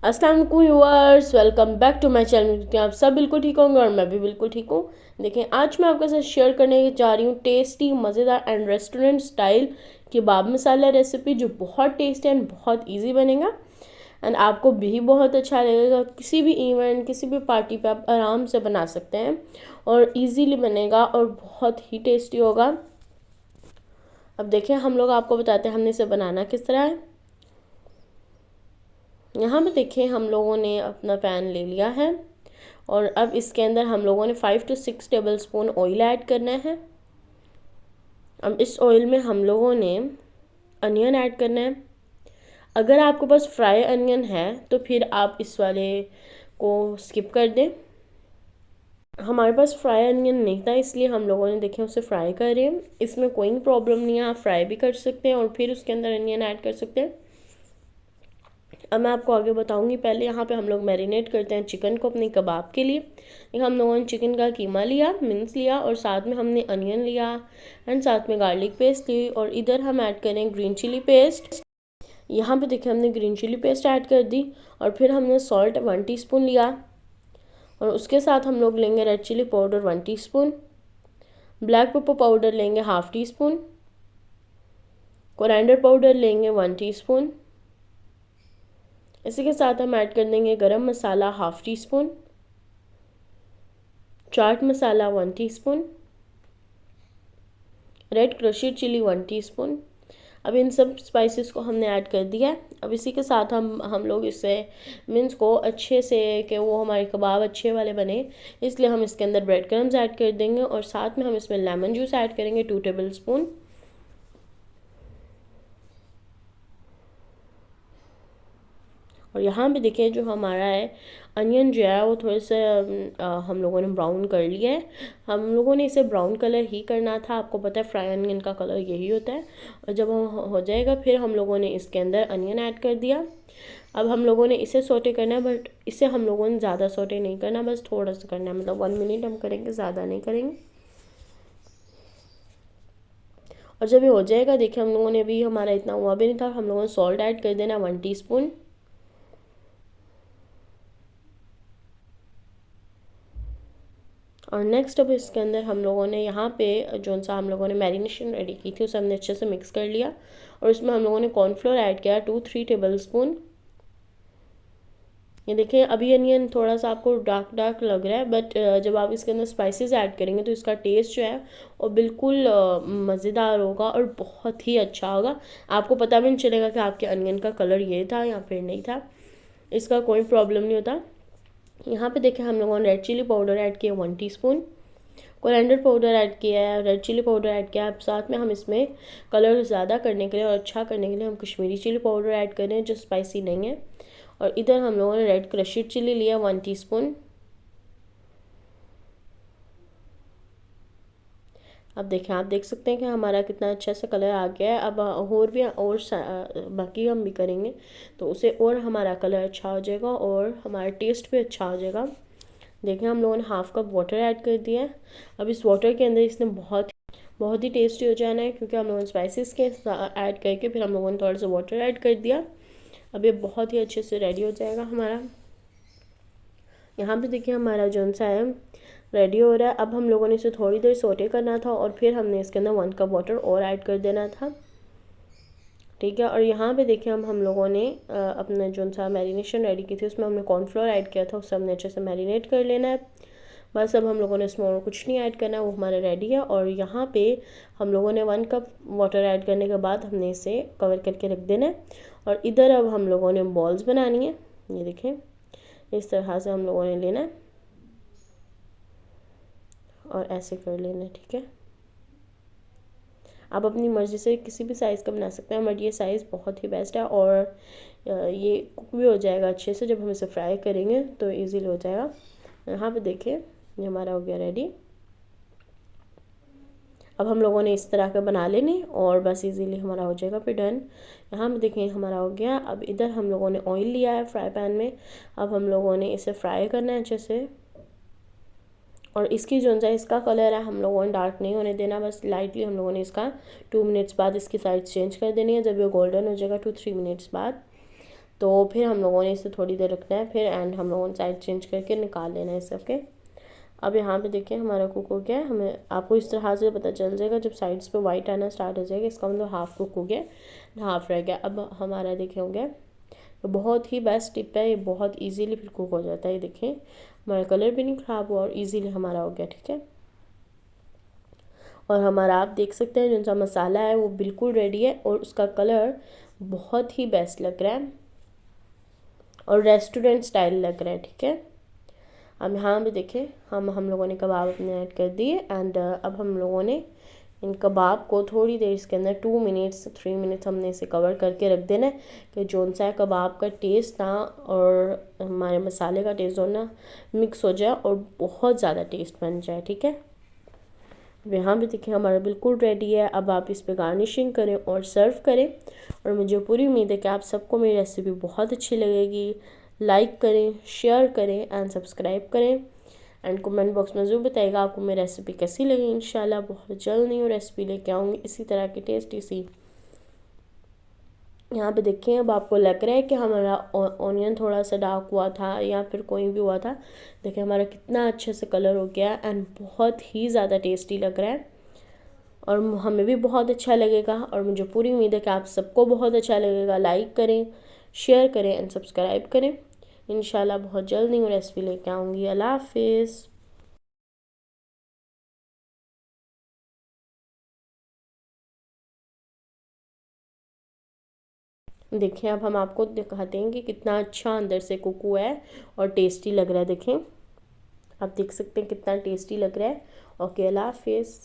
अस्सलाम वालेकुम viewers, welcome back to my channel. आप सब बिल्कुल ठीक होंगे और मैं भी बिल्कुल ठीक हूँ। देखें, आज मैं आपके साथ शेयर करने जा रही हूँ टेस्टी, मज़ेदार and restaurant style kebab masala recipe, जो बहुत टेस्टी एंड बहुत इजी बनेगा एंड आपको भी बहुत अच्छा लगेगा। किसी भी इवेंट, किसी भी पार्टी पे आप आराम से बना सकते हैं और इजीली बनेगा और बहुत ही टेस्टी होगा। अब देखें, हम लोग आपको बताते हैं हमने इसे बनाना किस तरह है। यहाँ पे देखें, हम लोगों ने अपना पैन ले लिया है और अब इसके अंदर हम लोगों ने 5 to 6 table spoon oil add करना है। अब इस ऑयल में हम लोगों ने अनियन ऐड करना है। अगर आपके पास फ्राई अनियन है तो फिर आप इस वाले को स्किप कर दें। हमारे पास फ्राई अनियन नहीं था, इसलिए हम लोगों ने देखें उसे फ्राई कर रहे हैं। इसमें कोई प्रॉब्लम नहीं है, आप फ्राई भी कर सकते हैं और फिर उसके अंदर अनियन ऐड कर सकते हैं। अब मैं आपको आगे बताऊंगी। पहले यहाँ पे हम लोग मैरिनेट करते हैं चिकन को अपने कबाब के लिए। हम लोगों ने चिकन का कीमा लिया, मिन्स लिया और साथ में हमने अनियन लिया एंड साथ में गार्लिक पेस्ट ली और इधर हम ऐड करें ग्रीन चिली पेस्ट। यहाँ पे देखिए, हमने ग्रीन चिली पेस्ट ऐड कर दी और फिर हमने सॉल्ट 1 टीस्पून लिया और उसके साथ हम लोग लेंगे red chili powder 1 teaspoon, black pepper powder लेंगे 1/2 टीस्पून, कोरिएंडर पाउडर लेंगे 1 टीस्पून। इसी के साथ हम ऐड कर देंगे गरम मसाला 1/2 teaspoon, chaat masala 1 teaspoon, red crushed chilli 1 teaspoon. अब इन सब स्पाइसेस को हमने ऐड कर दिया है। अब इसी के साथ हम लोग इसे मिन्स को अच्छे से, कि वो हमारे कबाब अच्छे वाले बने, इसलिए हम इसके अंदर ब्रेड क्रम्स ऐड कर देंगे और साथ में हम इसमें लेमन जूस ऐड करेंगे 2 टेबल स्पून। और यहाँ पे देखिए, जो हमारा है अनियन जो है वो थोड़े से हम लोगों ने ब्राउन कर लिया है। हम लोगों ने इसे ब्राउन कलर ही करना था, आपको पता है फ्राई अनियन का कलर यही होता है। और जब हो जाएगा फिर हम लोगों ने इसके अंदर अनियन ऐड कर दिया। अब हम लोगों ने इसे सोटे करना है, बट इसे हम लोगों ने ज़्यादा सोटे नहीं करना, बस थोड़ा सा करना है, मतलब 1 मिनट हम करेंगे, ज़्यादा नहीं करेंगे। और जब ये हो जाएगा, देखिए हम लोगों ने, अभी हमारा इतना हुआ भी नहीं था, हम लोगों ने सॉल्ट ऐड कर देना 1 टीस्पून। और नेक्स्ट अब इसके अंदर हम लोगों ने यहाँ पे जो सा हम लोगों ने मैरिनेशन रेडी की थी उसे हमने अच्छे से मिक्स कर लिया और इसमें हम लोगों ने कॉर्नफ्लोर ऐड किया 2-3 टेबल स्पून। ये देखिए, अभी अनियन थोड़ा सा आपको डार्क डार्क लग रहा है, बट जब आप इसके अंदर स्पाइसेस ऐड करेंगे तो इसका टेस्ट जो है वो बिल्कुल मज़ेदार होगा और बहुत ही अच्छा होगा। आपको पता भी नहीं चलेगा कि आपके अनियन का कलर ये था या फिर नहीं था, इसका कोई प्रॉब्लम नहीं होता। यहाँ पे देखिए, हम लोगों ने रेड चिली पाउडर ऐड किया 1 टीस्पून, कोरिएंडर पाउडर ऐड किया है, रेड चिली पाउडर ऐड किया है। अब साथ में हम इसमें कलर ज़्यादा करने के लिए और अच्छा करने के लिए हम कश्मीरी चिली पाउडर ऐड कर रहे हैं, जो स्पाइसी नहीं है। और इधर हम लोगों ने रेड क्रशड चिली लिया 1 टीस्पून। अब देखें, आप देख सकते हैं कि हमारा कितना अच्छा सा कलर आ गया है। अब और भी और बाकी हम भी करेंगे तो उसे और हमारा कलर अच्छा हो जाएगा और हमारा टेस्ट भी अच्छा हो जाएगा। देखिए, हम लोगों ने 1/2 कप वाटर ऐड कर दिया है। अब इस वाटर के अंदर इसने बहुत ही टेस्टी हो जाना है, क्योंकि हम लोगों ने स्पाइसेस के ऐड करके फिर हम लोगों ने थोड़ा सा वाटर ऐड कर दिया। अब ये बहुत ही अच्छे से रेडी हो जाएगा हमारा। यहाँ पे देखिए, हमारा जौन सा है रेडी हो रहा है। अब हम लोगों ने इसे थोड़ी देर सोटे करना था और फिर हमने इसके अंदर 1 कप वाटर और ऐड कर देना था, ठीक है। और यहाँ पे देखिए, हम लोगों ने अपना जो सा मैरिनेशन रेडी की थी उसमें हमने कॉर्नफ्लोर ऐड किया था, उससे हमने अच्छे से मैरिनेट कर लेना है। बस अब हम लोगों ने इसमें और कुछ नहीं ऐड करना है, वो हमारा रेडी है। और यहाँ पे हम लोगों ने 1 कप वाटर ऐड करने के बाद हमने इसे कवर करके रख देना है। और इधर अब हम लोगों ने बॉल्स बनानी है। ये देखें, इस तरह से हम लोगों ने लेना है और ऐसे कर लेना है, ठीक है। आप अपनी मर्ज़ी से किसी भी साइज़ का बना सकते हैं, बट ये साइज़ बहुत ही बेस्ट है और ये कुक भी हो जाएगा अच्छे से। जब हम इसे फ्राई करेंगे तो इजीली हो जाएगा। यहाँ पे देखिए, ये हमारा हो गया रेडी। अब हम लोगों ने इस तरह का बना लेने और बस इजीली हमारा हो जाएगा फिर डन। यहाँ पे देखें, हमारा हो गया। अब इधर हम लोगों ने ऑयल लिया है फ्राई पैन में। अब हम लोगों ने इसे फ्राई करना है अच्छे से और इसकी जो सा इसका कलर है हम लोगों ने डार्क नहीं होने देना, बस लाइटली हम लोगों ने इसका 2 मिनट्स बाद इसकी साइड चेंज कर देनी है। जब ये गोल्डन हो जाएगा 2-3 मिनट्स बाद, तो फिर हम लोगों ने इसे थोड़ी देर रखना है फिर, एंड हम लोगों ने साइड चेंज करके निकाल लेना है इसे। ओके, अब यहाँ पे देखिए हमारा कुक हो गया है। हमें आपको इस तरह से पता चल जाएगा जब साइड्स पे वाइट आना स्टार्ट हो जाएगा, इसका मतलब हाफ़ कुक हो गया, हाफ़ रह गया। अब हमारा देखिए हो गया। तो बहुत ही बेस्ट टिप है ये, बहुत इजीली फिर कुक हो जाता है। ये देखिए हमारा कलर भी नहीं ख़राब हुआ और इजीली हमारा हो गया, ठीक है। और हमारा आप देख सकते हैं जो सा मसाला है वो बिल्कुल रेडी है और उसका कलर बहुत ही बेस्ट लग रहा है और रेस्टोरेंट स्टाइल लग रहा है, ठीक है। अब यहाँ पे देखें हम लोगों ने कबाब अपने ऐड कर दिए, एंड अब हम लोगों ने इन कबाब को थोड़ी देर इसके अंदर 2 मिनट्स 3 मिनट्स हमने इसे कवर करके रख देना है कि जो सा कबाब का टेस्ट ना और हमारे मसाले का टेस्ट होना मिक्स हो जाए और बहुत ज़्यादा टेस्ट बन जाए, ठीक है। यहाँ पे देखिए हमारा बिल्कुल रेडी है। अब आप इस पे गार्निशिंग करें और सर्व करें, और मुझे पूरी उम्मीद है कि आप सबको मेरी रेसिपी बहुत अच्छी लगेगी। लाइक करें, शेयर करें एंड सब्सक्राइब करें, एंड कमेंट बॉक्स में ज़रूर बताइएगा आपको मेरी रेसिपी कैसी लगी। इंशाल्लाह बहुत जल्द न्यू रेसिपी लेके आऊँगी इसी तरह की टेस्टी सी। यहाँ पे देखिए अब आपको लग रहा है कि हमारा ऑनियन थोड़ा सा डार्क हुआ था या फिर कोई भी हुआ था, देखिए हमारा कितना अच्छे से कलर हो गया एंड बहुत ही ज़्यादा टेस्टी लग रहा है और हमें भी बहुत अच्छा लगेगा, और मुझे पूरी उम्मीद है कि आप सबको बहुत अच्छा लगेगा। लाइक करें, शेयर करें एंड सब्सक्राइब करें। इंशाल्लाह बहुत जल्द न्यू रेसिपी लेके आऊँगी। अल्लाह हाफिज़। देखिए अब हम आपको दिखाते हैं कि कितना अच्छा अंदर से कुक हुआ है और टेस्टी लग रहा है। देखें, आप देख सकते हैं कितना टेस्टी लग रहा है। ओके, अल्लाह हाफिज़।